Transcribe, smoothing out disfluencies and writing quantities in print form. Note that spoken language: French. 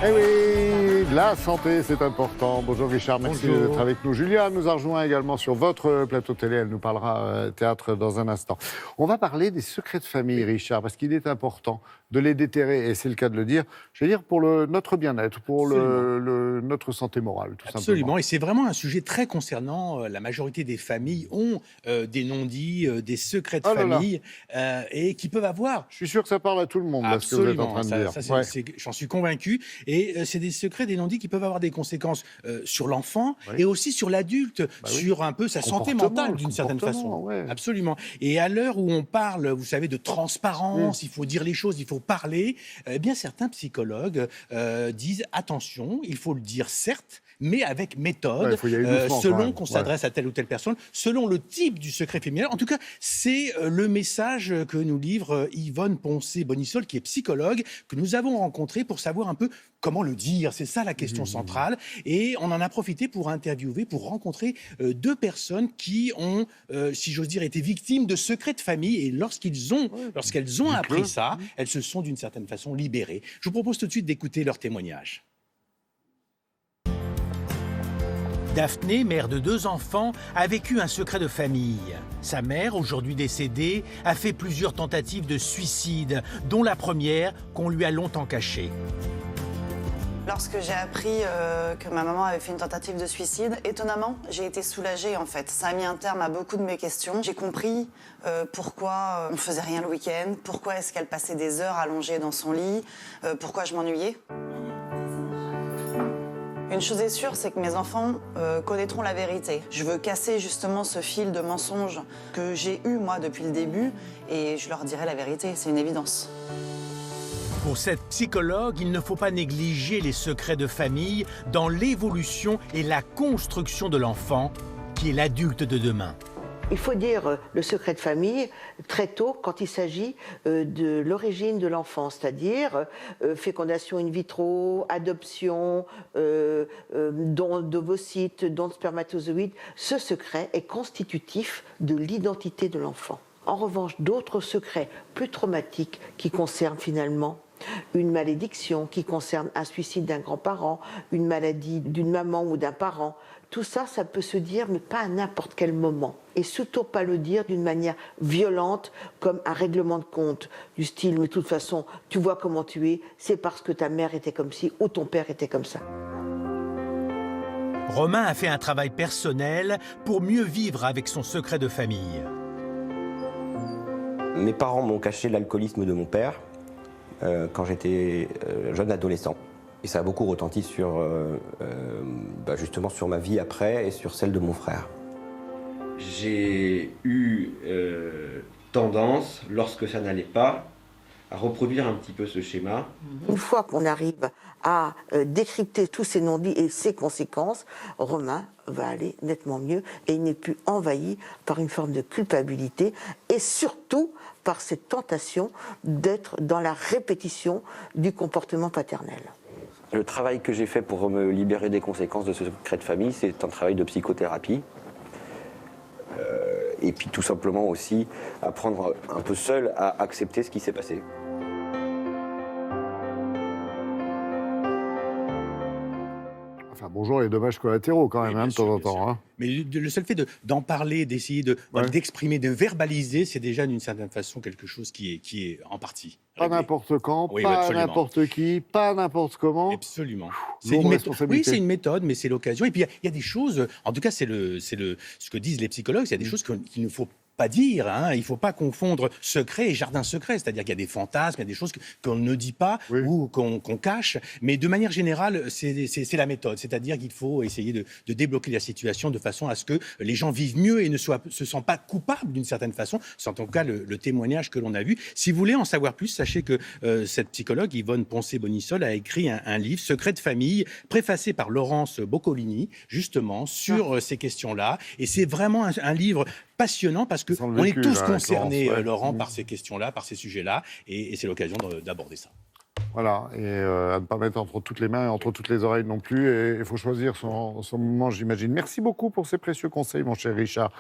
Eh oui, la santé, c'est important. Bonjour Richard, merci Bonjour. d'être avec nous. Julia nous a rejoint également sur votre plateau télé. Elle nous parlera théâtre dans un instant. On va parler des secrets de famille, Richard, parce qu'il est important de les déterrer, et c'est le cas de le dire, je veux dire, pour notre bien-être, pour notre santé morale, tout Absolument, simplement. et c'est vraiment un sujet très concernant. La majorité des familles ont des non-dits, des secrets de Oh là là, famille, et qui peuvent avoir. je suis sûr que ça parle à tout le monde, là, ce que vous êtes en Absolument, train de dire. ça, Ouais. j'en suis convaincu. Et c'est des secrets, des non-dits qui peuvent avoir des conséquences sur l'enfant Oui. et aussi sur l'adulte, Oui. sur un peu sa santé Comportement, mentale le d'une certaine comportement, façon. ouais. Absolument. Et à l'heure où on parle, vous savez, de transparence, il faut dire les choses, il faut parler, eh bien certains psychologues disent attention, il faut le dire certes, mais avec méthode, Ouais, faut y aller doucement, quand selon même. qu'on s'adresse à telle ou telle personne, selon le type du secret féminin. En tout cas, c'est le message que nous livre Yvonne Poncé-Bonissol, qui est psychologue, que nous avons rencontré pour savoir un peu comment le dire. C'est ça la question centrale. Et on en a profité pour interviewer, pour rencontrer deux personnes qui ont, si j'ose dire, été victimes de secrets de famille. Et lorsqu'elles ont appris ça, elles se sont d'une certaine façon libérées. Je vous propose tout de suite d'écouter leur témoignage. Daphné, mère de 2 enfants, a vécu un secret de famille. Sa mère, aujourd'hui décédée, a fait plusieurs tentatives de suicide, dont la première qu'on lui a longtemps cachée. Lorsque j'ai appris que ma maman avait fait une tentative de suicide, étonnamment, j'ai été soulagée en fait. Ça a mis un terme à beaucoup de mes questions. J'ai compris pourquoi on ne faisait rien le week-end, pourquoi est-ce qu'elle passait des heures allongée dans son lit, pourquoi je m'ennuyais. Une chose est sûre, c'est que mes enfants connaîtront la vérité. Je veux casser justement ce fil de mensonges que j'ai eu moi depuis le début et je leur dirai la vérité, c'est une évidence. Pour cette psychologue, il ne faut pas négliger les secrets de famille dans l'évolution et la construction de l'enfant, qui est l'adulte de demain. Il faut dire le secret de famille très tôt quand il s'agit de l'origine de l'enfant, c'est-à-dire fécondation in vitro, adoption, don d'ovocytes, don de spermatozoïdes. Ce secret est constitutif de l'identité de l'enfant. En revanche, d'autres secrets plus traumatiques qui concernent finalement une malédiction, qui concerne un suicide d'un grand-parent, une maladie d'une maman ou d'un parent, tout ça, ça peut se dire, mais pas à n'importe quel moment. Et surtout pas le dire d'une manière violente, comme un règlement de compte, du style, mais de toute façon, tu vois comment tu es, c'est parce que ta mère était comme ci ou ton père était comme ça. Romain a fait un travail personnel pour mieux vivre avec son secret de famille. Mes parents m'ont caché l'alcoolisme de mon père quand j'étais jeune adolescent. Et ça a beaucoup retenti sur, justement sur ma vie après et sur celle de mon frère. J'ai eu tendance, lorsque ça n'allait pas, à reproduire un petit peu ce schéma. Une fois qu'on arrive à décrypter tous ces non-dits et ses conséquences, Romain va aller nettement mieux et il n'est plus envahi par une forme de culpabilité et surtout par cette tentation d'être dans la répétition du comportement paternel. Le travail que j'ai fait pour me libérer des conséquences de ce secret de famille, c'est un travail de psychothérapie. Et puis tout simplement aussi apprendre un peu seul à accepter ce qui s'est passé. Enfin, bonjour les dommages collatéraux quand même, Oui, hein, de bien sûr, temps en bien sûr. temps. Hein. Mais le seul fait d'en parler, d'essayer d'exprimer, de verbaliser, c'est déjà d'une certaine façon quelque chose qui est en partie Pas réglé. n'importe quand, Oui, pas absolument. n'importe qui, pas n'importe comment. Absolument. Lourde responsabilité. Oui, c'est une méthode, mais c'est l'occasion. Et puis, il y a des choses, en tout cas, ce que disent les psychologues, il y a des choses qu'il ne faut pas dire. Hein. Il ne faut pas confondre secret et jardin secret. C'est-à-dire qu'il y a des fantasmes, il y a des choses qu'on ne dit pas ou qu'on cache. Mais de manière générale, c'est la méthode. C'est-à-dire qu'il faut essayer de débloquer la situation de façon à ce que les gens vivent mieux et ne se sentent pas coupables d'une certaine façon. C'est en tout cas le témoignage que l'on a vu. Si vous voulez en savoir plus, sachez que cette psychologue, Yvonne Poncé-Bonissol, a écrit un livre, Secret de famille, préfacé par Laurence Boccolini, justement, sur ces questions-là. Et c'est vraiment un livre passionnant parce qu'on est tous concernés, Laurent, par ces questions-là, par ces sujets-là. Et c'est l'occasion d'aborder ça. Voilà, et à ne pas mettre entre toutes les mains et entre toutes les oreilles non plus. Et il faut choisir son moment, j'imagine. Merci beaucoup pour ces précieux conseils, mon cher Richard.